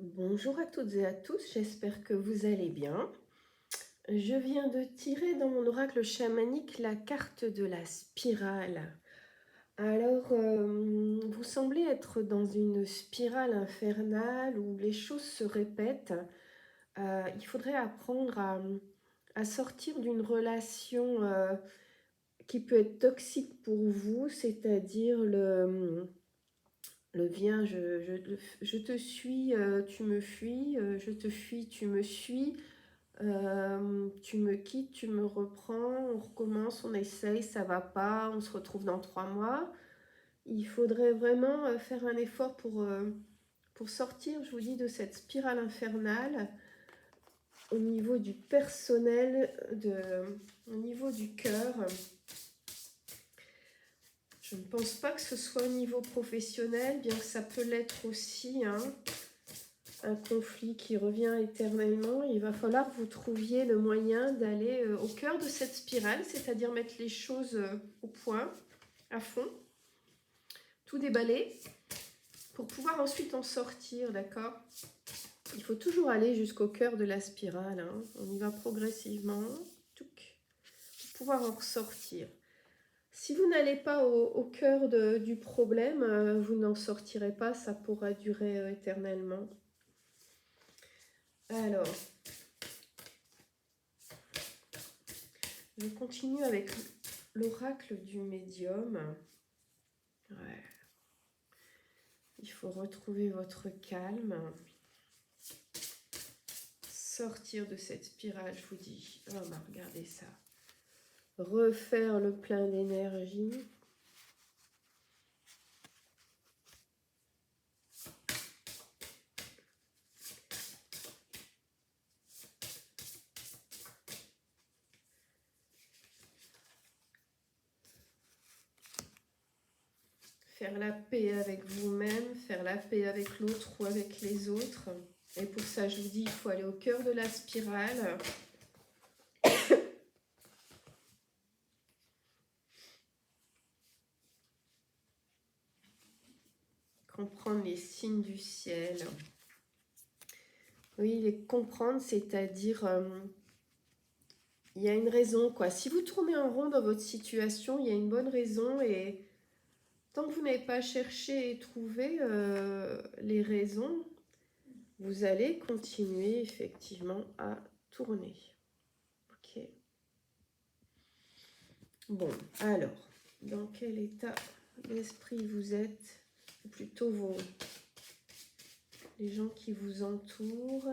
Bonjour à toutes et à tous, j'espère que vous allez bien. Je viens de tirer dans mon oracle chamanique la carte de la spirale. Alors, vous semblez être dans une spirale infernale où les choses se répètent. Il faudrait apprendre à sortir d'une relation qui peut être toxique pour vous, c'est-à-dire le viens, je te suis, tu me fuis, je te fuis, tu me suis, tu me quittes, tu me reprends, on recommence, on essaye, ça va pas, on se retrouve dans 3 mois. Il faudrait vraiment faire un effort pour sortir, je vous dis, de cette spirale infernale au niveau du personnel, au niveau du cœur. Je ne pense pas que ce soit au niveau professionnel, bien que ça peut l'être aussi, hein. Un conflit qui revient éternellement. Il va falloir que vous trouviez le moyen d'aller au cœur de cette spirale, c'est-à-dire mettre les choses au point, à fond, tout déballer, pour pouvoir ensuite en sortir, d'accord? Il faut toujours aller jusqu'au cœur de la spirale, hein. On y va progressivement, touc, pour pouvoir en ressortir. Si vous n'allez pas au cœur du problème, vous n'en sortirez pas, ça pourra durer éternellement. Alors, je continue avec l'oracle du médium. Ouais. Il faut retrouver votre calme. Sortir de cette spirale, je vous dis. Oh, bah, regardez ça. Refaire le plein d'énergie. Faire la paix avec vous-même, faire la paix avec l'autre ou avec les autres. Et pour ça, je vous dis, il faut aller au cœur de la spirale. Comprendre les signes du ciel. Oui, les comprendre, c'est-à-dire, il y a une raison, quoi. Si vous tournez en rond dans votre situation, il y a une bonne raison et tant que vous n'avez pas cherché et trouvé les raisons, vous allez continuer effectivement à tourner. Ok. Bon, alors, dans quel état d'esprit vous êtes? Ou plutôt les gens qui vous entourent,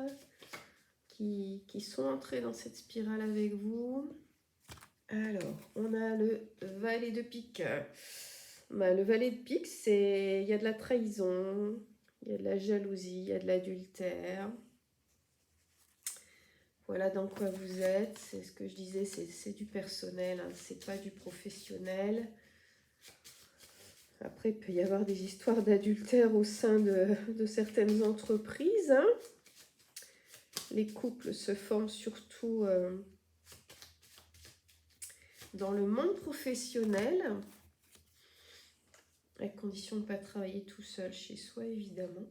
qui sont entrés dans cette spirale avec vous. Alors, on a le valet de pique. Bah, le valet de pique, il y a de la trahison, il y a de la jalousie, il y a de l'adultère. Voilà dans quoi vous êtes. C'est ce que je disais, c'est du personnel, hein, c'est pas du professionnel. Après, il peut y avoir des histoires d'adultère au sein de certaines entreprises, hein. Les couples se forment surtout dans le monde professionnel, à condition de ne pas travailler tout seul chez soi, évidemment.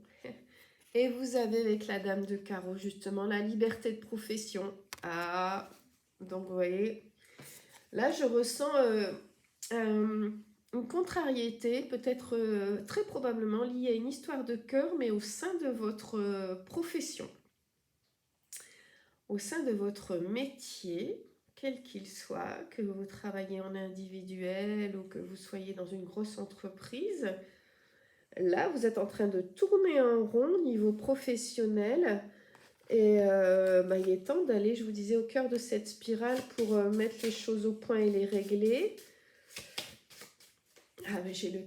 Et vous avez avec la dame de carreau, justement, la liberté de profession. Ah, donc vous voyez, là je ressens une contrariété, peut-être très probablement liée à une histoire de cœur, mais au sein de votre profession, au sein de votre métier, quel qu'il soit, que vous travaillez en individuel ou que vous soyez dans une grosse entreprise. Là, vous êtes en train de tourner en rond niveau professionnel et il est temps d'aller, je vous disais, au cœur de cette spirale pour mettre les choses au point et les régler. Ah, mais j'ai le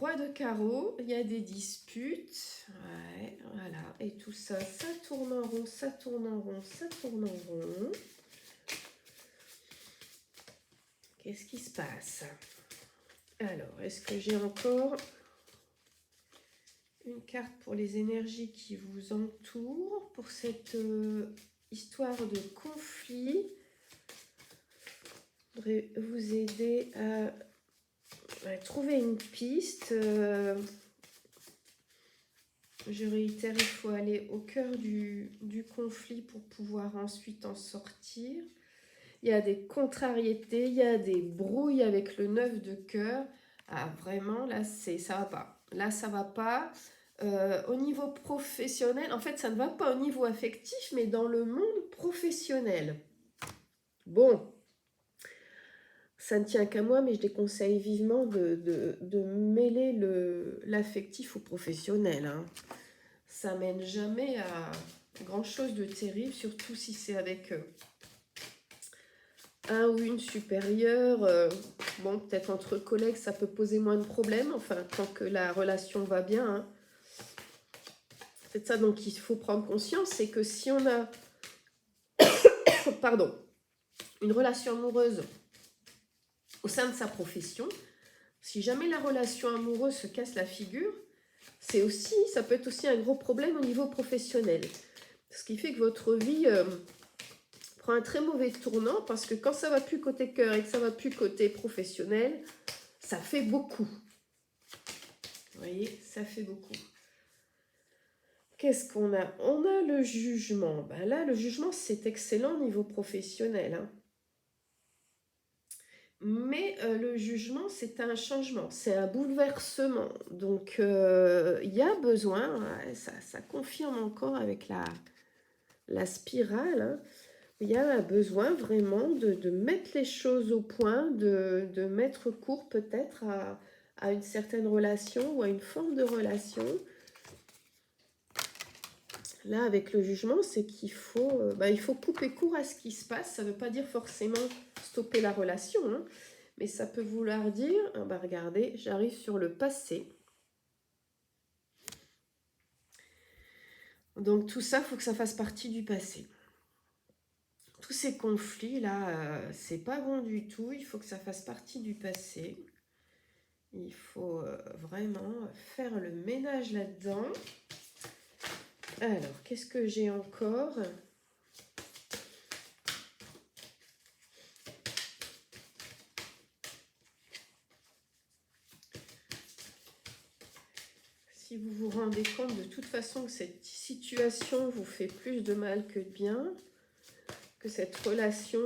roi de carreau, il y a des disputes, ouais, voilà, et tout ça, ça tourne en rond, ça tourne en rond, ça tourne en rond. Qu'est-ce qui se passe? Alors, est-ce que j'ai encore une carte pour les énergies qui vous entourent, pour cette histoire de conflit? Je voudrais vous aider à trouver une piste. Je réitère, il faut aller au cœur du conflit pour pouvoir ensuite en sortir. Il y a des contrariétés, il y a des brouilles avec le 9 de cœur. Ah, vraiment, là, ça va pas. Là, ça va pas. Au niveau professionnel, en fait, ça ne va pas au niveau affectif, mais dans le monde professionnel. Bon, ça ne tient qu'à moi, mais je déconseille vivement de mêler l'affectif au professionnel. Hein. Ça mène jamais à grand-chose de terrible, surtout si c'est avec un ou une supérieure. Bon, peut-être entre collègues, ça peut poser moins de problèmes, enfin, tant que la relation va bien. Hein. C'est ça donc il faut prendre conscience, c'est que si on a pardon, une relation amoureuse au sein de sa profession, si jamais la relation amoureuse se casse la figure, ça peut être aussi un gros problème au niveau professionnel. Ce qui fait que votre vie prend un très mauvais tournant parce que quand ça va plus côté cœur et que ça va plus côté professionnel, ça fait beaucoup. Vous voyez, ça fait beaucoup. Qu'est-ce qu'on a? On a le jugement. Ben là, le jugement, c'est excellent au niveau professionnel. Hein. Mais le jugement, c'est un changement, c'est un bouleversement. Donc, il y a besoin, ça confirme encore avec la spirale, hein, il y a un besoin vraiment de mettre les choses au point, de mettre court peut-être à une certaine relation ou à une forme de relation. Là, avec le jugement, c'est qu'il faut, il faut couper court à ce qui se passe. Ça ne veut pas dire forcément stopper la relation, hein, mais ça peut vouloir dire, regardez, j'arrive sur le passé. Donc tout ça, il faut que ça fasse partie du passé. Tous ces conflits-là, c'est pas bon du tout. Il faut que ça fasse partie du passé. Il faut vraiment faire le ménage là-dedans. Alors, qu'est-ce que j'ai encore ? Si vous vous rendez compte de toute façon que cette situation vous fait plus de mal que de bien, que cette relation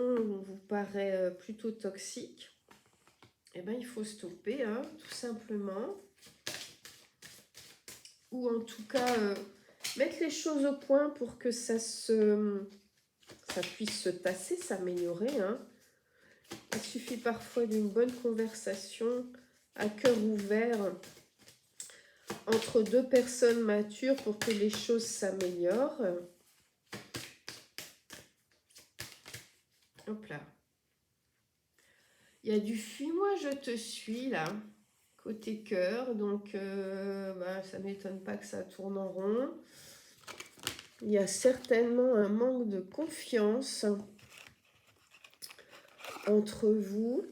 vous paraît plutôt toxique, eh bien il faut stopper, hein, tout simplement. Ou en tout cas, mettre les choses au point pour que ça puisse se tasser, s'améliorer. Hein. Il suffit parfois d'une bonne conversation à cœur ouvert entre deux personnes matures pour que les choses s'améliorent. Hop là. Il y a du fuis-moi, je te suis là, côté cœur. Donc, ça ne m'étonne pas que ça tourne en rond. Il y a certainement un manque de confiance entre vous.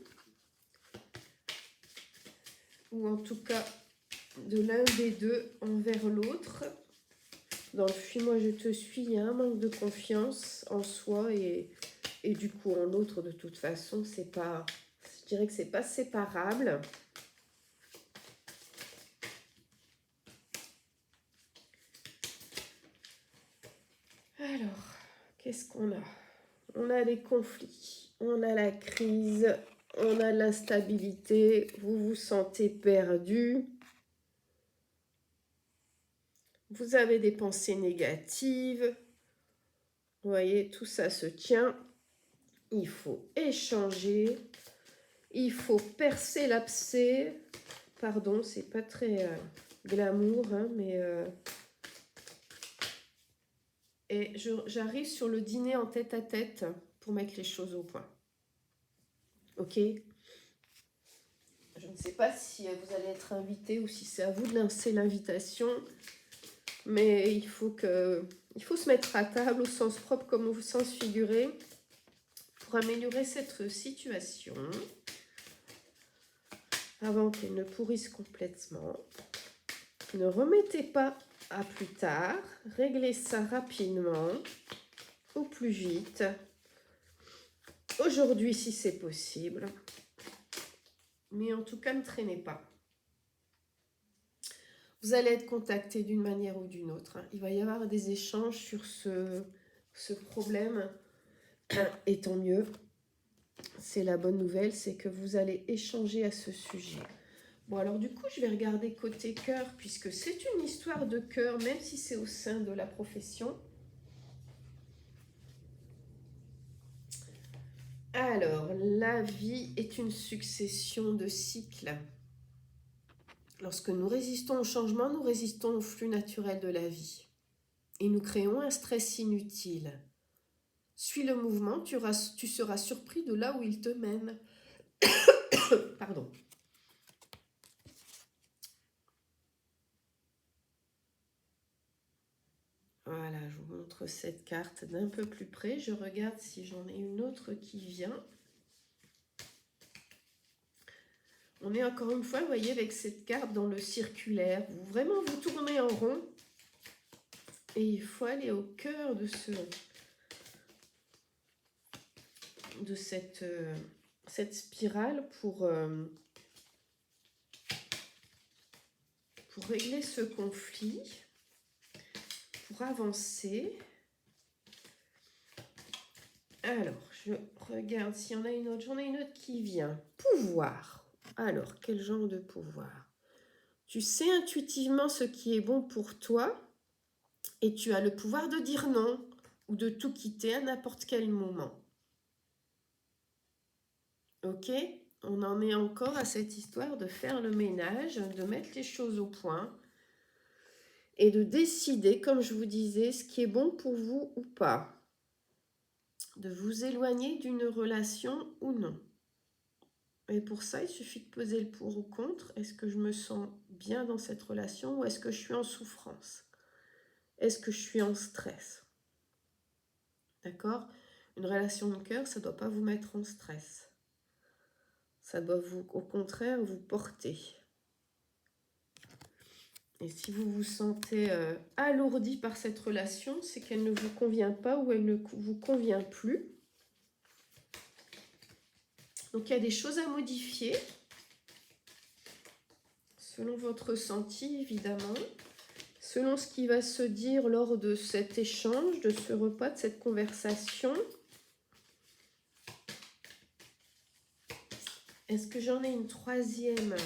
Ou en tout cas, de l'un des deux envers l'autre. Dans le fuis-moi, je te suis, il y a un manque de confiance en soi et du coup en l'autre. De toute façon, c'est pas, je dirais que c'est pas séparable. Alors, qu'est-ce qu'on a? On a les conflits, on a la crise, on a l'instabilité, vous vous sentez perdu. Vous avez des pensées négatives. Vous voyez, tout ça se tient. Il faut échanger. Il faut percer l'abcès. Pardon, c'est pas très glamour, hein, mais... Et j'arrive sur le dîner en tête-à-tête pour mettre les choses au point. Ok ? Je ne sais pas si vous allez être invité ou si c'est à vous de lancer l'invitation. Mais il faut se mettre à table au sens propre comme au sens figuré pour améliorer cette situation avant qu'elle ne pourrisse complètement. Ne remettez pas à plus tard, réglez ça rapidement, au plus vite, aujourd'hui si c'est possible, mais en tout cas ne traînez pas. Vous allez être contacté d'une manière ou d'une autre. Il va y avoir des échanges sur ce problème. Et tant mieux. C'est la bonne nouvelle, c'est que vous allez échanger à ce sujet. Bon, alors du coup, je vais regarder côté cœur, puisque c'est une histoire de cœur, même si c'est au sein de la profession. Alors, la vie est une succession de cycles. Lorsque nous résistons au changement, nous résistons au flux naturel de la vie. Et nous créons un stress inutile. Suis le mouvement, tu seras surpris de là où il te mène. Pardon. Voilà, je vous montre cette carte d'un peu plus près. Je regarde si j'en ai une autre qui vient. On est encore une fois, vous voyez, avec cette carte dans le circulaire. Vraiment, vous tournez en rond. Et il faut aller au cœur de cette spirale pour régler ce conflit, pour avancer. Alors, je regarde s'il y en a une autre. J'en ai une autre qui vient. Pouvoir. Alors, quel genre de pouvoir? Tu sais intuitivement ce qui est bon pour toi et tu as le pouvoir de dire non ou de tout quitter à n'importe quel moment. Ok? On en est encore à cette histoire de faire le ménage, de mettre les choses au point et de décider, comme je vous disais, ce qui est bon pour vous ou pas. De vous éloigner d'une relation ou non. Et pour ça, il suffit de peser le pour ou contre. Est-ce que je me sens bien dans cette relation ou est-ce que je suis en souffrance? Est-ce que je suis en stress? D'accord? Une relation de cœur, ça ne doit pas vous mettre en stress. Ça doit au contraire, vous porter. Et si vous vous sentez alourdi par cette relation, c'est qu'elle ne vous convient pas ou elle ne vous convient plus. Donc il y a des choses à modifier, selon votre ressenti évidemment, selon ce qui va se dire lors de cet échange, de ce repas, de cette conversation. Est-ce que j'en ai une troisième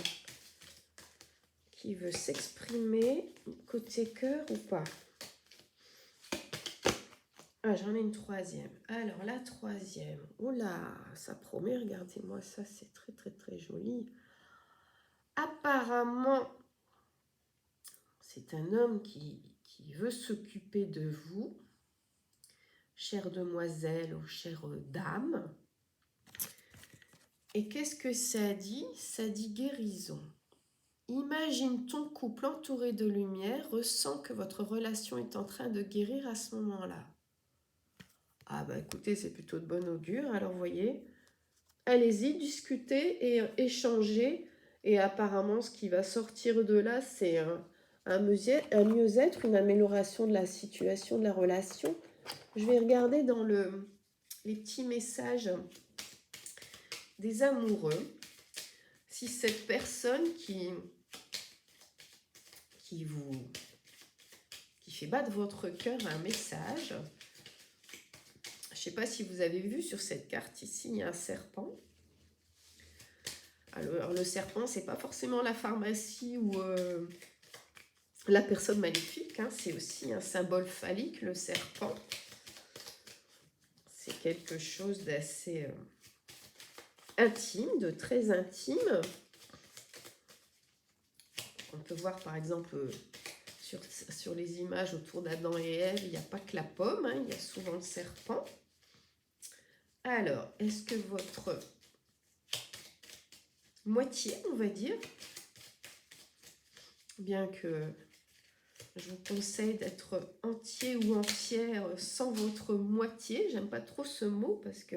qui veut s'exprimer côté cœur ou pas? Ah, j'en ai une troisième. Alors, la troisième. Oh là, ça promet, regardez-moi ça, c'est très, très, très joli. Apparemment, c'est un homme qui veut s'occuper de vous, chère demoiselle ou chère dame. Et qu'est-ce que ça dit? Ça dit guérison. Imagine ton couple entouré de lumière, ressens que votre relation est en train de guérir à ce moment-là. Ah bah écoutez, c'est plutôt de bon augure. Alors voyez, allez-y, discutez et échangez. Et apparemment, ce qui va sortir de là, c'est un mieux-être, une amélioration de la situation, de la relation. Je vais regarder dans les petits messages des amoureux, si cette personne qui fait battre votre cœur a un message. Je ne sais pas si vous avez vu sur cette carte ici, il y a un serpent. Alors le serpent, c'est pas forcément la pharmacie ou la personne maléfique, hein, c'est aussi un symbole phallique, le serpent. C'est quelque chose d'assez intime, de très intime. On peut voir par exemple sur les images autour d'Adam et Ève, il n'y a pas que la pomme, hein, il y a souvent le serpent. Alors, est-ce que votre moitié, on va dire, bien que je vous conseille d'être entier ou entière sans votre moitié, j'aime pas trop ce mot parce que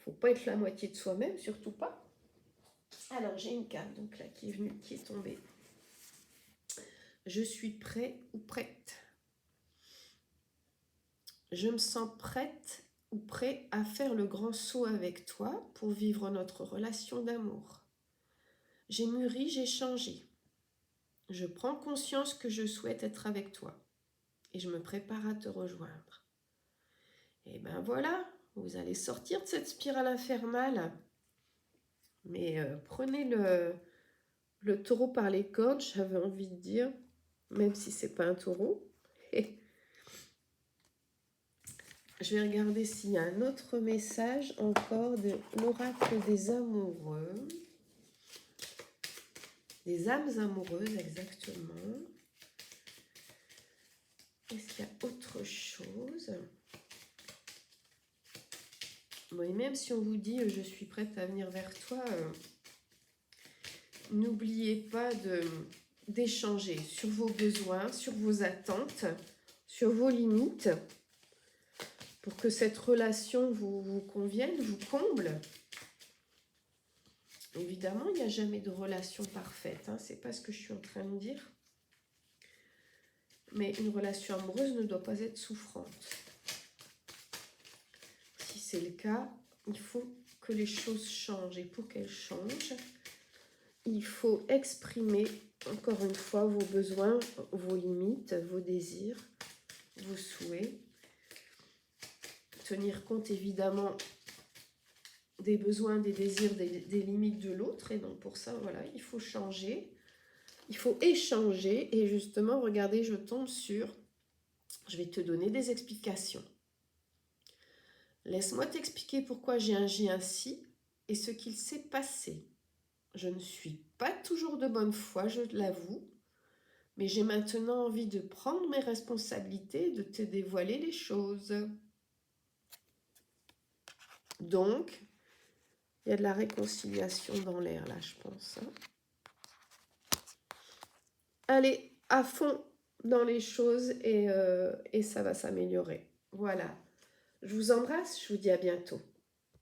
faut pas être la moitié de soi-même, surtout pas. Alors, j'ai une carte donc là qui est venue, qui est tombée. Je suis prêt ou prête. Je me sens prête ou prêt à faire le grand saut avec toi pour vivre notre relation d'amour. J'ai mûri, j'ai changé. Je prends conscience que je souhaite être avec toi et je me prépare à te rejoindre. Et ben voilà, vous allez sortir de cette spirale infernale. Mais prenez le taureau par les cornes, j'avais envie de dire, même si c'est pas un taureau. Et je vais regarder s'il y a un autre message encore de l'oracle des amoureux. Des âmes amoureuses, exactement. Est-ce qu'il y a autre chose? Bon, et même si on vous dit je suis prête à venir vers toi, n'oubliez pas d'échanger sur vos besoins, sur vos attentes, sur vos limites, pour que cette relation vous convienne, vous comble. Évidemment, il n'y a jamais de relation parfaite, hein, c'est pas ce que je suis en train de dire. Mais une relation amoureuse ne doit pas être souffrante. Si c'est le cas, il faut que les choses changent. Et pour qu'elles changent, il faut exprimer, encore une fois, vos besoins, vos limites, vos désirs, vos souhaits. Tenir compte, évidemment, des besoins, des désirs, des limites de l'autre. Et donc, pour ça, voilà, il faut changer. Il faut échanger. Et justement, regardez, je tombe sur... Je vais te donner des explications. Laisse-moi t'expliquer pourquoi j'ai agi ainsi et ce qu'il s'est passé. Je ne suis pas toujours de bonne foi, je l'avoue, mais j'ai maintenant envie de prendre mes responsabilités et de te dévoiler les choses. Donc, il y a de la réconciliation dans l'air là, je pense. Allez, à fond dans les choses et ça va s'améliorer. Voilà. Je vous embrasse, je vous dis à bientôt.